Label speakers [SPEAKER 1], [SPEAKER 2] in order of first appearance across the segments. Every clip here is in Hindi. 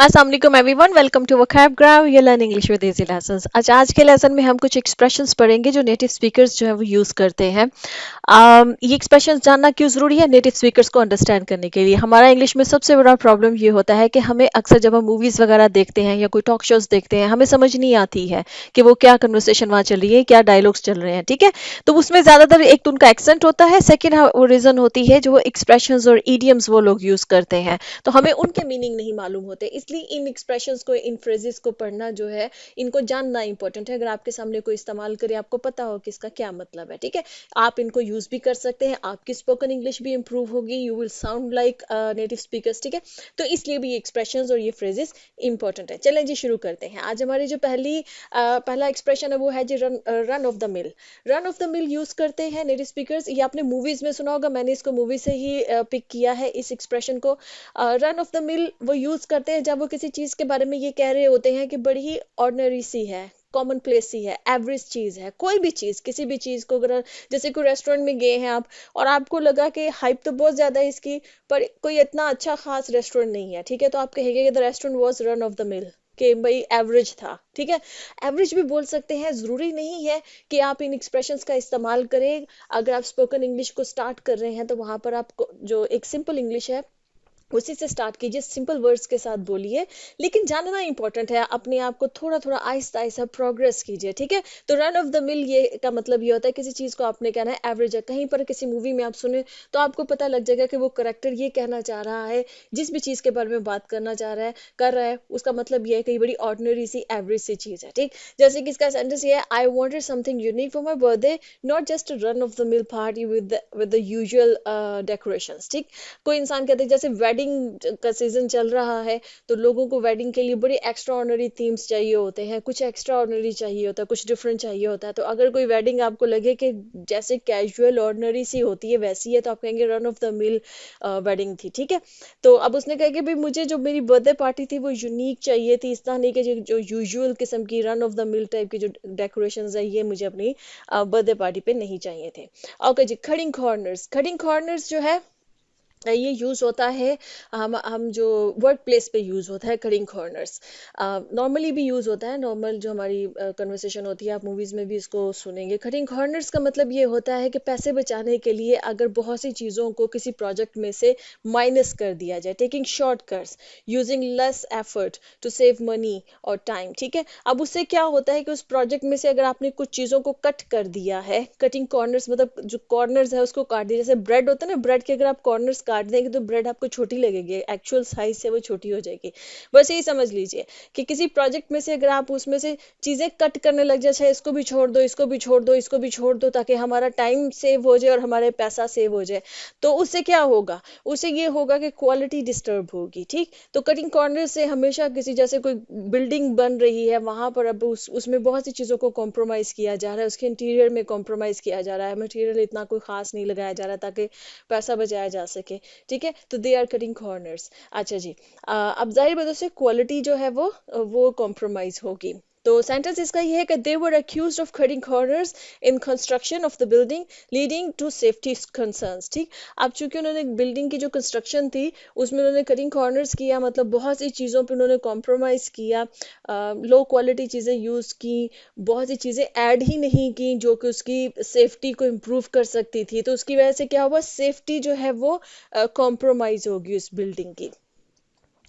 [SPEAKER 1] अस्सलाम वालेकुम everyone, welcome to Vocabgram you learn English with easy lessons. आज के लेसन में हम कुछ एक्सप्रेशंस पढ़ेंगे जो नेटिव स्पीकर्स जो है वो यूज़ करते हैं। ये एक्सप्रेशंस जानना क्यों ज़रूरी है? नेटिव स्पीकर्स को अंडरस्टैंड करने के लिए। हमारा इंग्लिश में सबसे बड़ा प्रॉब्लम ये होता है कि हमें अक्सर जब हम मूवीज़ वगैरह देखते हैं या कोई टॉक शोज़ देखते हैं, हमें समझ नहीं आती है कि वो क्या कन्वर्सेशन वहाँ चल रही है, क्या डायलॉग्स चल रहे हैं, ठीक है? तो उसमें ज़्यादातर एक तो उनका एक्सेंट होता है, सेकेंड वो रीज़न होती है जो एक्सप्रेशंस और ईडियम्स वो लोग यूज़ करते हैं। तो हमें उनके मीनिंग नहीं मालूम होते, इसलिए इन एक्सप्रेशंस को, इन फ्रेजेस को पढ़ना जो है, इनको जानना इंपॉर्टेंट है। अगर आपके सामने कोई इस्तेमाल करे, आपको पता हो कि इसका क्या मतलब है, ठीक है? आप इनको यूज भी कर सकते हैं, आपकी स्पोकन इंग्लिश भी इंप्रूव होगी, you will sound like native speakers, ठीक है? तो इसलिए भी ये एक्सप्रेशंस और ये फ्रेजेस इंपॉर्टेंट है। चलें जी, शुरू करते हैं। आज हमारी जो पहला एक्सप्रेशन है वो है जी run of the mill. Run of the mill use करते हैं नेटिव स्पीकर्स। ये आपने मूवीज में सुना होगा, मैंने इसको मूवी से ही पिक किया है इस एक्सप्रेशन को। रन ऑफ द मिल वो यूज करते हैं जब वो किसी चीज के बारे में ये कह रहे होते हैं कि बड़ी ही ऑर्डिनरी सी है, कॉमन प्लेस सी है, एवरेज चीज है। कोई भी चीज, किसी भी चीज को अगर जैसे कोई रेस्टोरेंट में गए हैं आप और आपको लगा कि हाइप तो बहुत ज्यादा है इसकी, पर कोई इतना अच्छा खास रेस्टोरेंट नहीं है, ठीक है? तो आप कहेंगे कि the restaurant was run of the मिल, कि भाई एवरेज था, ठीक है? एवरेज भी बोल सकते हैं, जरूरी नहीं है कि आप इन एक्सप्रेशंस का इस्तेमाल करें। अगर आप स्पोकन इंग्लिश को स्टार्ट कर रहे हैं तो वहां पर आपको जो एक सिंपल इंग्लिश है उसी से स्टार्ट कीजिए, सिंपल वर्ड्स के साथ बोलिए। लेकिन जानना इंपॉर्टेंट है, अपने आप को थोड़ा थोड़ा आहिस्ता आहिस्ता प्रोग्रेस कीजिए, ठीक है? तो रन ऑफ द मिल ये का मतलब ये होता है किसी चीज को आपने कहना है एवरेज है। कहीं पर किसी मूवी में आप सुने तो आपको पता लग जाएगा कि वो करेक्टर ये कहना चाह रहा है, जिस भी चीज के बारे में बात करना चाह रहा है, कर रहा है, उसका मतलब ये है कि बड़ी ऑर्डिनरी सी एवरेज सी चीज है, ठीक? जैसे कि इसका सेंटेंस ये है, I wanted something unique for my birthday, not just run of the mill party with the usual decorations, ठीक? कोई इंसान कहते हैं जैसे वेडिंग का सीजन चल रहा है, तो लोगों को वेडिंग के लिए बड़े एक्स्ट्रा ऑर्डिनरी थीम्स चाहिए होते हैं, कुछ एक्स्ट्रा ऑर्डिनरी चाहिए होता है, कुछ डिफरेंट चाहिए होता है। तो अगर कोई वेडिंग आपको लगे कि जैसे कैजुअल ऑर्डिनरी सी होती है वैसी है, तो आप कहेंगे run of the mill wedding थी, ठीक है? तो अब उसने कहा कि भाई मुझे जो मेरी बर्थडे पार्टी थी वो यूनिक चाहिए थी, इस तरह नहीं कि जो यूजुअल किस्म की run of the mill type की जो डेकोरेशन है ये मुझे अपनी बर्थडे पार्टी पे नहीं चाहिए थे। ओके जी, खड़िंग कॉर्नर्स। खड़िंग कॉर्नर्स जो है ये यूज होता है, हम जो वर्क प्लेस पे यूज होता है कटिंग कॉर्नर्स। नॉर्मली भी यूज होता है, नॉर्मल जो हमारी कन्वर्सेशन होती है, आप मूवीज में भी इसको सुनेंगे। कटिंग कॉर्नर्स का मतलब ये होता है कि पैसे बचाने के लिए अगर बहुत सी चीज़ों को किसी प्रोजेक्ट में से माइनस कर दिया जाए, taking shortcuts, using less effort to save money और टाइम, ठीक है? अब उससे क्या होता है कि उस प्रोजेक्ट में से अगर आपने कुछ चीज़ों को कट कर दिया है, कटिंग कॉर्नर्स मतलब जो कॉर्नर्स है उसको काट दिया। जैसे ब्रेड होता है ना, ब्रेड के अगर आप कॉर्नर्स काट देंगे तो ब्रेड आपको छोटी लगेगी, एक्चुअल साइज से वो छोटी हो जाएगी। बस यही समझ लीजिए कि किसी प्रोजेक्ट में से अगर आप उसमें से चीजें कट करने लग जाए, अच्छा इसको भी छोड़ दो, इसको भी छोड़ दो, इसको भी छोड़ दो, ताकि हमारा टाइम सेव हो जाए और हमारे पैसा सेव हो जाए, तो उससे क्या होगा? उससे ये होगा कि क्वालिटी डिस्टर्ब होगी, ठीक? तो कटिंग कॉर्नर से हमेशा किसी, जैसे कोई बिल्डिंग बन रही है वहां पर, अब उसमें बहुत सी चीजों को कॉम्प्रोमाइज किया जा रहा है, उसके इंटीरियर में कॉम्प्रोमाइज किया जा रहा है, मटेरियल इतना कोई खास नहीं लगाया जा रहा ताकि पैसा बचाया जा सके, ठीक है? तो दे आर कटिंग कॉर्नर्स। अच्छा जी, अब जाहिर बात है क्वालिटी जो है वो कॉम्प्रोमाइज होगी। तो सेंटेंस इसका ये है कि they were accused of cutting corners in construction of the building leading to safety concerns, ठीक? अब चूंकि उन्होंने बिल्डिंग की जो कंस्ट्रक्शन थी उसमें उन्होंने कटिंग कॉर्नर्स किया, मतलब बहुत सी चीज़ों पे उन्होंने कॉम्प्रोमाइज़ किया, लो क्वालिटी चीज़ें यूज़ की, बहुत सी चीज़ें ऐड ही नहीं की जो कि उसकी सेफ्टी को इम्प्रूव कर सकती थी। तो उसकी वजह से क्या हुआ, सेफ्टी जो है वो कॉम्प्रोमाइज होगी उस बिल्डिंग की।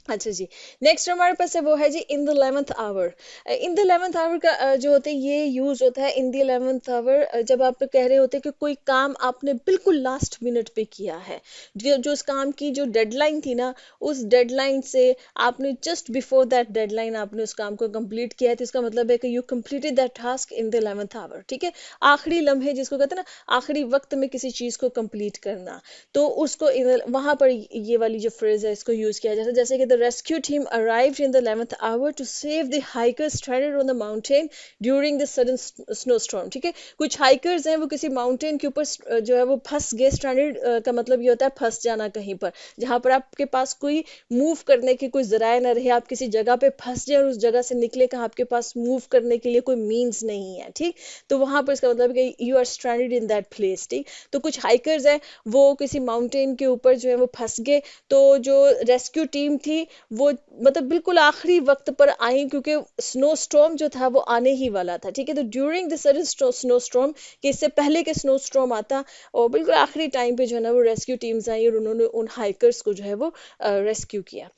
[SPEAKER 1] अच्छा जी, नेक्स्ट हमारे पास है वो है जी in the 11th hour. In the 11th hour का जो होता है ये यूज होता है इन द 11th आवर जब आप कह रहे होते हैं कि कोई काम आपने बिल्कुल लास्ट मिनट पे किया है, जो उस काम की जो डेडलाइन थी ना, उस डेडलाइन से आपने जस्ट बिफोर दैट डेडलाइन आपने उस काम को कंप्लीट किया है, तो इसका मतलब है कि you completed that task in the 11th hour, ठीक है? आखिरी लम्हे जिसको कहते हैं ना, आखिरी वक्त में किसी चीज को कंप्लीट करना, तो उसको वहां पर ये वाली जो फ्रेज है इसको यूज किया जाता है। जैसे कि the rescue team arrived in the 11th hour to save the hikers stranded on the mountain during the sudden snow storm, ठीक है? कुछ हाइकर्स हैं वो किसी माउंटेन के ऊपर जो है वो फंस गए। स्ट्रैंडेड का मतलब ये होता है फंस जाना कहीं पर, जहां पर आपके पास कोई मूव करने के कोई जराए ना रहे, आप किसी जगह पे फंस जाए और उस जगह से निकले कहाँ, आपके पास मूव करने के लिए कोई मीन्स नहीं है, ठीक? तो वहां पर इसका मतलब कि you are stranded in that place, ठीक? तो कुछ हाइकर्स हैं वो किसी माउंटेन के ऊपर जो है वो फंस गए, तो जो रेस्क्यू टीम थी कि वो मतलब बिल्कुल आखिरी वक्त पर आई, क्योंकि स्नो स्टॉर्म जो था वो आने ही वाला था, ठीक है। तो during the sudden snow storm, कि इससे पहले के स्नो स्टॉर्म आता, और बिल्कुल आखिरी टाइम पे जो है ना वो रेस्क्यू टीम्स आई और उन्होंने उन हाइकर्स को जो है वो रेस्क्यू किया।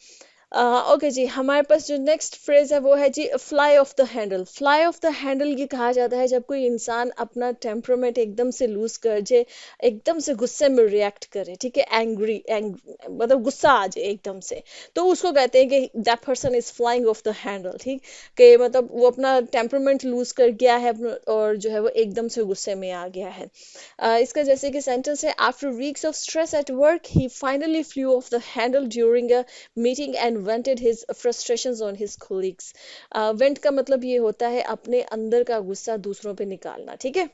[SPEAKER 1] ओके जी, हमारे पास जो नेक्स्ट फ्रेज है वो है जी fly off the handle. Fly off the handle ये कहा जाता है जब कोई इंसान अपना टेम्परामेंट एकदम से लूज कर जाए, एकदम से गुस्से में रिएक्ट करे, ठीक है, मतलब गुस्सा आ जाए एकदम से, तो उसको कहते हैं कि that person is flying of the handle, ठीक, कि मतलब वो अपना टेम्परामेंट लूज कर गया है और जो है वो एकदम से गुस्से में आ गया है। इसका जैसे कि सेंटेंस है, after weeks of stress at work he finally flew off the handle during a meeting and vented his frustrations on his colleagues। Went का मतलब ये होता है अपने अंदर का गुस्सा दूसरों पे निकालना, ठीक है।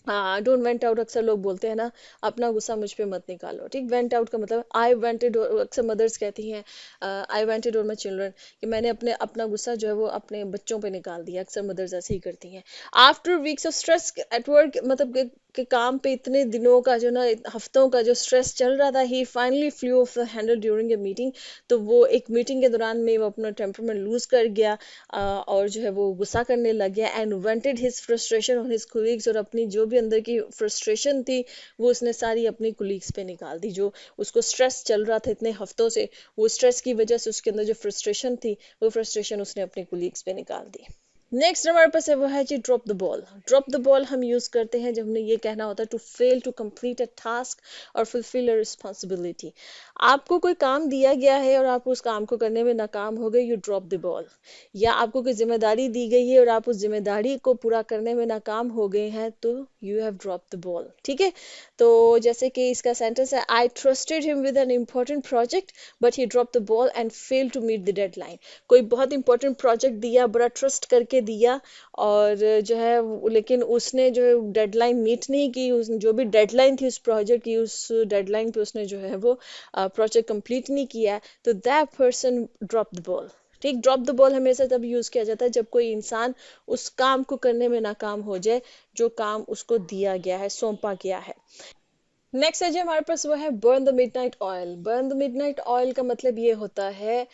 [SPEAKER 1] हाँ, डोंट वेंट आउट अक्सर लोग बोलते हैं ना, अपना गुस्सा मुझ पे मत निकालो, ठीक। वेंट आउट का मतलब आई वेंटेड, अक्सर मदर्स कहती हैं आई वेंटेड ऑन माई चिल्ड्रन, कि मैंने अपना गुस्सा जो है वो अपने बच्चों पे निकाल दिया, अक्सर मदर्स ऐसे ही करती हैं। After weeks of stress at work, मतलब कि काम पे इतने दिनों का जो ना, हफ्तों का जो स्ट्रेस चल रहा था, he finally flew off the handle during a meeting, तो वो एक मीटिंग के दौरान में वो अपना टेम्परामेंट लूज कर गया और जो है वो गुस्सा करने लग गया, and vented his frustration on his colleagues, और अपनी जो भी अंदर की फ्रस्ट्रेशन थी वो उसने सारी अपनी कोलीग्स पे निकाल दी, जो उसको स्ट्रेस चल रहा था इतने हफ्तों से, वो स्ट्रेस की वजह से उसके अंदर जो फ्रस्ट्रेशन थी वो फ्रस्ट्रेशन उसने अपने कोलीग्स पे निकाल दी। नेक्स्ट हमारे पास है वो है जी drop the ball. Drop the ball हम यूज करते हैं जब हमने ये कहना होता है to fail to complete a task or fulfil a responsibility. आपको कोई काम दिया गया है और आप उस काम को करने में नाकाम हो गए, यू ड्रॉप द बॉल। या आपको कोई जिम्मेदारी दी गई है और आप उस जिम्मेदारी को पूरा करने में नाकाम हो गए हैं, तो you have drop the ball, ठीक है। तो जैसे कि इसका सेंटेंस है, I trusted him with an important project but he drop the ball and fail to meet the deadline. कोई बहुत इंपॉर्टेंट प्रोजेक्ट दिया, बड़ा ट्रस्ट करके दिया, और जो है लेकिन उसने जो है डेडलाइन मीट नहीं की, उस जो भी डेडलाइन थी उस प्रोजेक्ट की, उस डेडलाइन पे उसने जो है वो प्रोजेक्ट कंप्लीट नहीं किया, तो that person drop the ball, ठीक। ड्रॉप द बॉल हमेशा तब यूज किया जाता है जब कोई इंसान उस काम को करने में नाकाम हो जाए जो काम उसको दिया गया है, सौंपा गया है। नेक्स्ट है जी हमारे पास वो है burn the midnight oil. Burn the midnight oil का मतलब ये होता है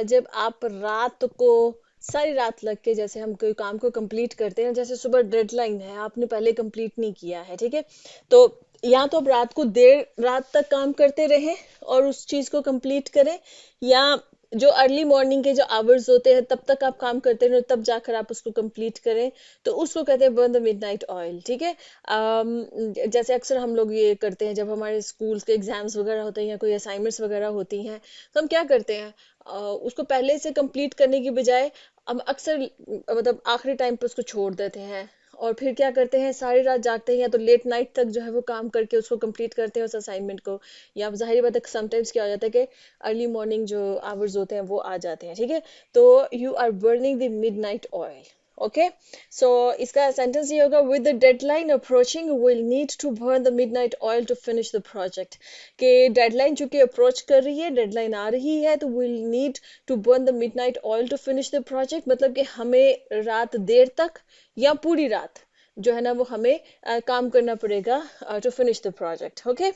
[SPEAKER 1] जब आप रात को सारी रात लग के, जैसे हम कोई काम को कंप्लीट करते हैं, जैसे सुबह डेडलाइन है, आपने पहले कंप्लीट नहीं किया है, ठीक है, तो या तो आप रात को देर रात तक काम करते रहें और उस चीज को कंप्लीट करें, या जो अर्ली मॉर्निंग के जो आवर्स होते हैं तब तक आप काम करते रहे, तब जाकर आप उसको कंप्लीट करें, तो उसको कहते हैं बर्न द मिडनाइट ऑयल, ठीक है। जैसे अक्सर हम लोग ये करते हैं जब हमारे स्कूल्स के एग्जाम्स वगैरह होते हैं या कोई असाइनमेंट्स वगैरह होती हैं, तो हम क्या करते हैं, उसको पहले से कंप्लीट करने की बजाय हम अक्सर मतलब आखिरी टाइम पे उसको छोड़ देते हैं, और फिर क्या करते हैं, सारी रात जागते हैं या तो लेट नाइट तक जो है वो काम करके उसको कंप्लीट करते हैं उस असाइनमेंट को, या जाहिर बात है समटाइम्स क्या हो जाता है कि अर्ली मॉर्निंग जो आवर्स होते हैं वो आ जाते हैं, ठीक है। तो you are burning the midnight oil, okay. So इसका सेंटेंस ये होगा, with the deadline approaching will need to burn the midnight oil to finish the project. कि डेडलाइन चूंकि अप्रोच कर रही है, डेडलाइन आ रही है, तो will need to burn the midnight oil to finish the project, मतलब कि हमें रात देर तक या पूरी रात जो है ना वो हमें काम करना पड़ेगा to finish the project, okay.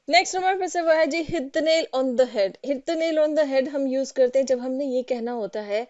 [SPEAKER 1] Next हमारे पास है वो है जी hit the nail on the head. Hit the nail on the head हम यूज करते हैं जब हमने ये कहना होता है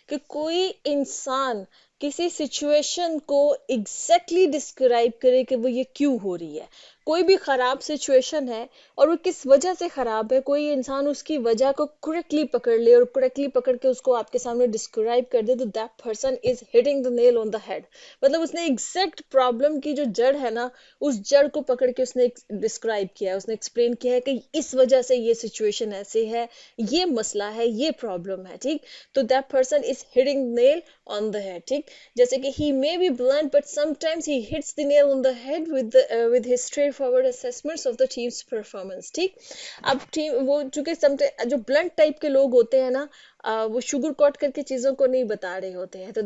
[SPEAKER 1] कि कोई इंसान किसी सिचुएशन को एग्जैक्टली डिस्क्राइब करे कि वो ये क्यों हो रही है। कोई भी खराब सिचुएशन है और वो किस वजह से खराब है, कोई इंसान उसकी वजह को करेक्टली पकड़ ले और करेक्टली पकड़ के उसको आपके सामने डिस्क्राइब कर दे, तो that person is hitting the nail on the head. मतलब उसने एग्जैक्ट प्रॉब्लम की जो जड़ है ना, उस जड़ को पकड़ के उसने डिस्क्राइब किया है, उसने एक्सप्लेन किया है कि इस वजह से ये सिचुएशन ऐसे है, ये मसला है, ये प्रॉब्लम है, ठीक। तो that person is hitting nail on the head, ठीक। जैसे कि he may be blunt but sometimes he hits the nail on the head with his straightforward assessments of the team's performance, ठीक। अब टीम वो चूंकि जो ब्लंट टाइप के लोग होते हैं ना, वो शुगर कोट करके चीजों को नहीं बता रहे होते हैं। तो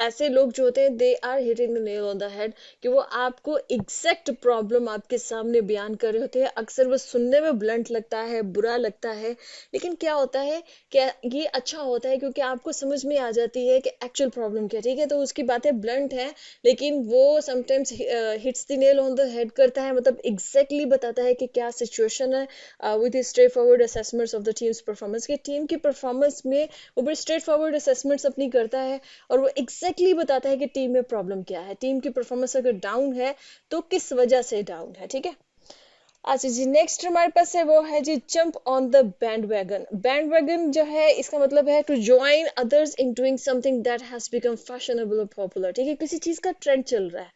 [SPEAKER 1] ऐसे लोग जो होते हैं they are hitting the nail on the head, कि वो आपको एग्जैक्ट प्रॉब्लम आपके सामने बयान कर रहे होते हैं। अक्सर वो सुनने में ब्लंट लगता है, बुरा लगता है, लेकिन क्या होता है कि ये अच्छा होता है क्योंकि आपको समझ में आ जाती है कि एक्चुअल प्रॉब्लम क्या है। ठीक है, तो उसकी बातें ब्लंट हैं, लेकिन वो sometimes hits the nail on the head करता है, मतलब एग्जैक्टली बताता है कि क्या सिचुएशन है, with straight forward assessments of the teams performance, के टीम की परफॉर्मेंस में वो बड़े स्ट्रेट फॉरवर्ड असेसमेंट्स अपनी करता है, और वो एग्जैक्टली बताता है कि टीम में प्रॉब्लम क्या है, टीम की परफॉर्मेंस अगर डाउन है तो किस वजह से डाउन है। ठीक है, अच्छा जी, नेक्स्ट हमारे पास है वो है जी jump on the bandwagon. Bandwagon जो है इसका मतलब है to join others in doing something that has become fashionable और पॉपुलर। ठीक है, किसी चीज का ट्रेंड चल रहा है,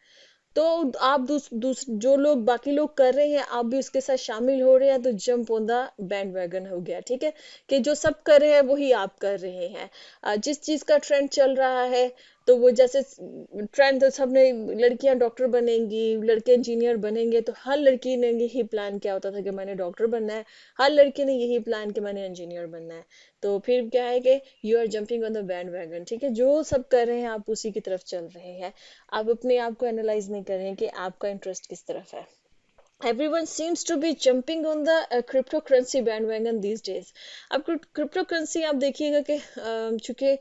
[SPEAKER 1] तो आप जो लोग बाकी लोग कर रहे हैं आप भी उसके साथ शामिल हो रहे हैं, तो jump on the band wagon हो गया। ठीक है, कि जो सब कर रहे हैं वही आप कर रहे हैं। जिस चीज का ट्रेंड चल रहा है, तो वो जैसे ट्रेंड, तो सबने लड़कियां डॉक्टर बनेंगी, लड़के इंजीनियर बनेंगे, तो हर लड़की ने यही प्लान किया होता था कि मैंने डॉक्टर बनना है, हर लड़के ने यही प्लान कि मैंने इंजीनियर बनना है। तो फिर क्या है कि you are jumping on the bandwagon. ठीक है, जो सब कर रहे हैं आप उसी की तरफ चल रहे हैं, आप अपने आप को एनालाइज नहीं कर रहे हैं कि आपका इंटरेस्ट किस तरफ है। Everyone seems to be jumping on the cryptocurrency bandwagon these days. अब क्रिप्टो करेंसी आप देखिएगा कि चूंकि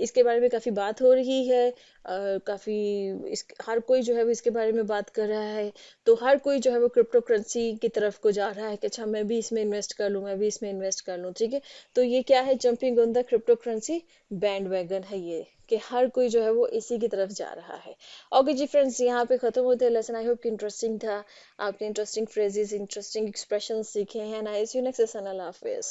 [SPEAKER 1] इसके बारे में काफ़ी बात हो रही है, काफ़ी हर कोई जो है वो इसके बारे में बात कर रहा है, तो हर कोई जो है वो क्रिप्टो करेंसी की तरफ को जा रहा है कि अच्छा मैं भी इसमें इन्वेस्ट कर लूँ, मैं भी इसमें इन्वेस्ट कर लूँ। ठीक है, तो ये क्या है, jumping on the crypto currency band wagon है ये, कि हर कोई जो है वो इसी की तरफ जा रहा है। ओके जी फ्रेंड्स, यहाँ पे खत्म होते हैं लेसन। आई होप कि इंटरेस्टिंग था, आपने इंटरेस्टिंग फ्रेजेस, इंटरेस्टिंग एक्सप्रेशन सीखे हैं। Nice, you next session, Allah Hafiz.